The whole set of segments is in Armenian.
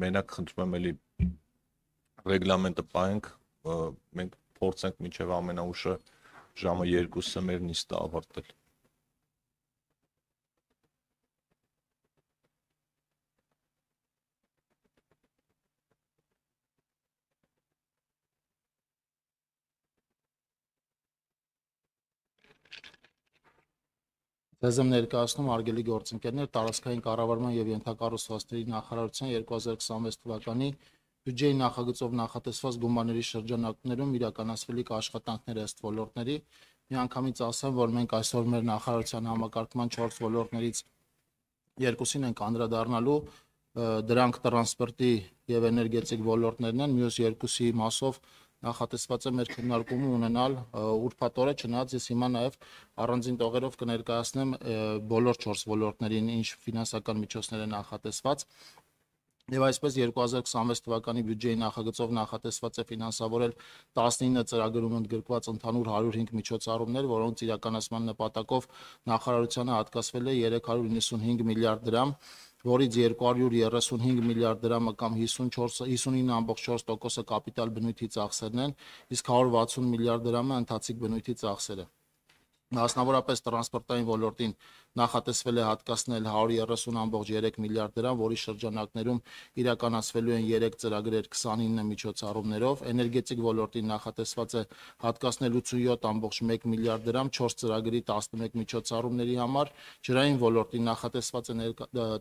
մենակ խնդրում եմ էլի ռեգլամենտը պահենք, մենք փորձենք մինչև ամենաուշը ժամը 2-ը մեր նիստը ավարտել։ Ձեզ եմ ներկայացնում արգելի գործընկերներ տարածքային կառավարման եւ ենթակառուցվածքների նախարարության 2026 թվականի բյուջեի նախագծով նախատեսված գումարների շրջանակներում իրականացվելիք աշխատանքները ըստ ոլորտների։ Միանգամից ասեմ, որ մենք այսօր մեր նախարարության համակարգման 4 ոլորտներից երկուսին ենք անդրադառնալու, դրանք տրանսպորտի եւ էներգետիկ ոլորտներն են, մյուս երկուսի մասով նախատեսված է մեր քննարկումը ունենալ ուրբաթ օրը, չնայած ես հիմա նաև առանձին տողերով կներկայացնեմ բոլոր 4 ոլորտներին ինչ ֆինանսական միջոցներ են նախատեսված։ Եվ այսպես 2026 թվականի բյուջեի նախագծով նախատեսված է ֆինանսավորել 19 ծրագրում ընդգրկված ընդհանուր 105 միջոցառումներ, որոնց իրականացման նպատակով նախարարությանը հատկացվել է 395 միլիարդ դրամ, որից 235 միլիարդ դրամը կամ 59.4%-ը կապիտալ բնույթի ծախսերն են, իսկ 160 միլիարդ դրամը ընթացիկ բնույթի ծախսեր է։ Մասնավորապես տրանսպորտային ոլորտին նախատեսվել է հատկացնել 130.3 միլիարդ դրամ, որի շրջանակներում իրականացվելու են 3 ծրագրեր 29 միջոցառումներով, էներգետիկ ոլորտին նախատեսված է հատկացնել 87.1 միլիարդ դրամ 4 ծրագրի 11 միջոցառումների համար, ջրային ոլորտին նախատեսված է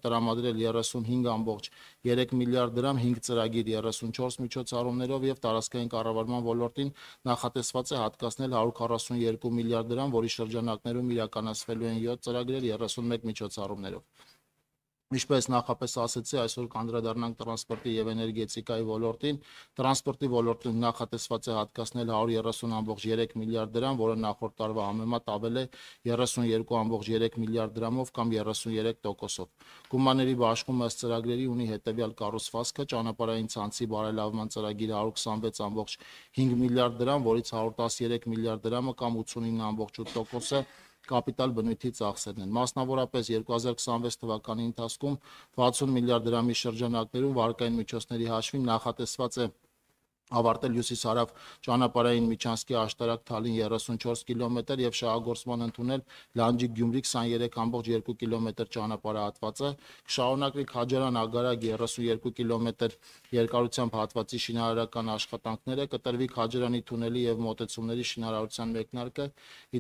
տրամադրել 35.3 միլիարդ դրամ 5 ծրագիր 34 միջոցառումներով եւ տարածքային կառավարման ոլորտին նախատեսված է հատկացնել 142 միլիարդ դրամ, որի շրջանակներում իրականացվելու են 7 ծրագրեր 31 միջոցառումներով։ Ինչպես նախապես ասացի, այսօր կանդրադառնանք տրանսպորտի եւ էներգետիկայի ոլորտին։ Տրանսպորտի ոլորտին նախատեսված է հատկացնել 130.3 միլիարդ դրամ, որը նախորդ տարվա համեմատ ավել է 32.3 միլիարդ դրամով կամ 33%-ով։ Գումարների բաշխումը ըստ ծրագրերի ունի հետեւյալ կառուցվածքը՝ ճանապարհային ցանցի բարելավման ծրագիր 126.5 միլիարդ դրամ, որից 113 միլիարդ դրամը կամ 89.8%-ը կապիտալ բնույթի ծախսերն են։ Մասնավորապես 2026 թվականի ընթացքում 60 միլիարդ դրամի շրջանակներում վարկային միջոցների հաշվին նախատեսված է ավարտել հյուսիս-հարավ ճանապարհային միջանցքի աշտարակ Թալին 34 կիլոմետր եւ շահագործման ընդունել Լանջիկ-Գյումրի 23.2 կիլոմետր ճանապարհահատվածը, կշարունակվի Քաջարան-Ագարագ 32 կիլոմետր երկարությամբ հատվածի շինարարական աշխատանքները, կտրվի Քաջարանի թունելի եւ մոտեցումների շինարարության մեկնարկը։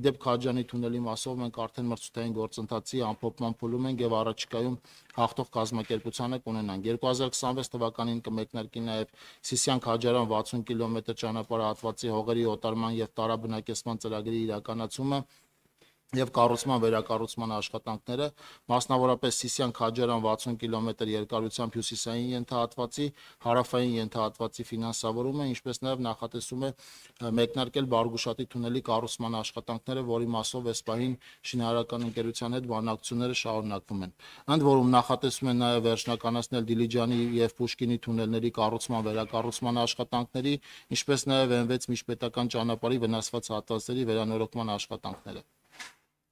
Իդեպ Քաջարանի թունելի մասով մենք արդեն մրցութային գործընթացի ամփոփման փուլում ենք եւ առաջիկայում հաղթող կազմակերպությանը կունենանք։ 2026 թվականին կմեկնարկի նաեւ Սիսիան-Քաջարան 60 կիլոմետր ճանապարհահատվածի հողերի օտարման եւ տարաբնակեցման ծրագրի իրականացումը եւ կառուցման վերակառուցման աշխատանքները, մասնավորապես Սիսիան-Քաջարան 60 կիլոմետր երկարությամբ հյուսիսային ենթահատվածի, հարավային ենթահատվածի ֆինանսավորումը, ինչպես նաեւ նախատեսում է մեկնարկել Բարգուշատի թունելի կառուցման աշխատանքները, որի մասով էսպահին շինարարական ընկերության հետ բանակցությունները շարունակվում են։ Ընդ որում նախատեսում են նաեւ վերջնականացնել Դիլիջանի եւ Պուշկինի թունելների կառուցման վերակառուցման աշխատանքների, ինչպես նաեւ N6 միջպետական ճանապարհի վնասված հատվածների վերանորոգման աշխատանքները։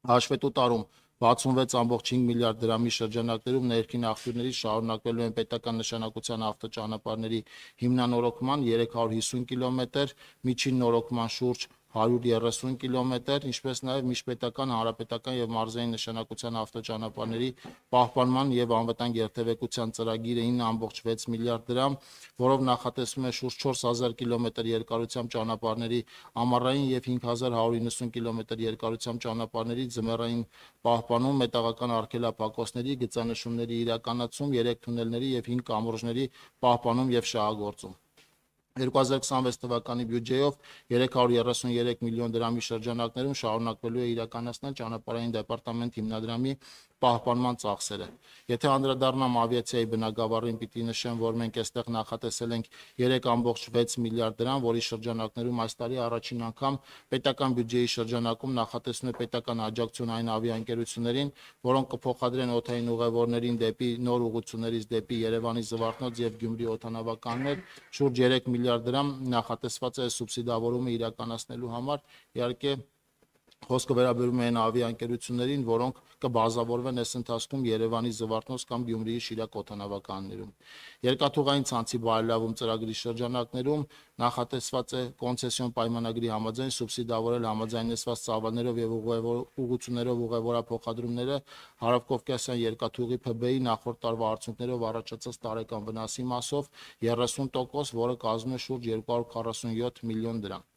Հաշվետու տարում 66.5 միլիարդ դրամի շրջանակներում ներքին աղբյուրների շարունակվելու են պետական նշանակության ավտոճանապարհների հիմնանորոգման 350 կիլոմետր, միջին նորոգման շուրջ 130 կիլոմետր, ինչպես նաև միջպետական, հանրապետական եւ մարզային նշանակության ավտոճանապարհների պահպանման եւ անվտանգ երթևեկության ծրագիրը 9.6 միլիարդ դրամ, որով նախատեսվում է շուրջ 4000 կիլոմետր երկարությամբ ճանապարհների ամառային եւ 5190 կիլոմետր երկարությամբ ճանապարհների ձմեռային պահպանում, մետաղական արգելափակոցների, գծանշումների իրականացում, 3 թունելների եւ 5 կամուրջների պահպանում եւ շահագործում։ 2026 թվականի բյուջեով 333 միլիոն դրամի շրջանակներում շարունակվելու է իրականացնել ճանապարհային դեպարտամենտ հիմնադրամի պահպանման ծախսերը։ Եթե անդրադառնամ ավիացիայի բնագավառին, պիտի նշեմ, որ մենք այստեղ նախատեսել ենք 3.6 միլիարդ դրամ, որի շրջանակներում այս տարի առաջին անգամ պետական բյուջեի շրջանակում նախատեսվում է պետական աջակցություն այն ավիաընկերություններին, որոնք կփոխադրեն օդային ուղևորներին դեպի նոր ուղղություններից դեպի Երևանի Զվարթնոց եւ Գյումրի օդանավականներ, շուրջ 3 միլիարդ դրամ նախատեսված է սուբսիդավորումը իրականացնելու համար, իհարկե Խոսքը վերաբերում է այն ավիաընկերություններին, որոնք կբազավորվեն այս ընթացքում Երևանի Զվարթնոց կամ Գյումրիի Շիրակ օդանավականներում։ Երկաթուղային ցանցի բարելավում ծրագրի շրջանակներում նախատեսված է կոնցեսիոն պայմանագրի համաձայն սուբսիդավորել համաձայնեցված ծավալներով եւ ուղղություններով ուղևորափոխադրումները Հարավկովկասյան երկաթուղի ՓԲ-ի նախորդ տարվա արդյունքներով առաջացած տարեկան վնասի մասով 30%, որը կազմում է շուրջ 247 միլիոն դրամ։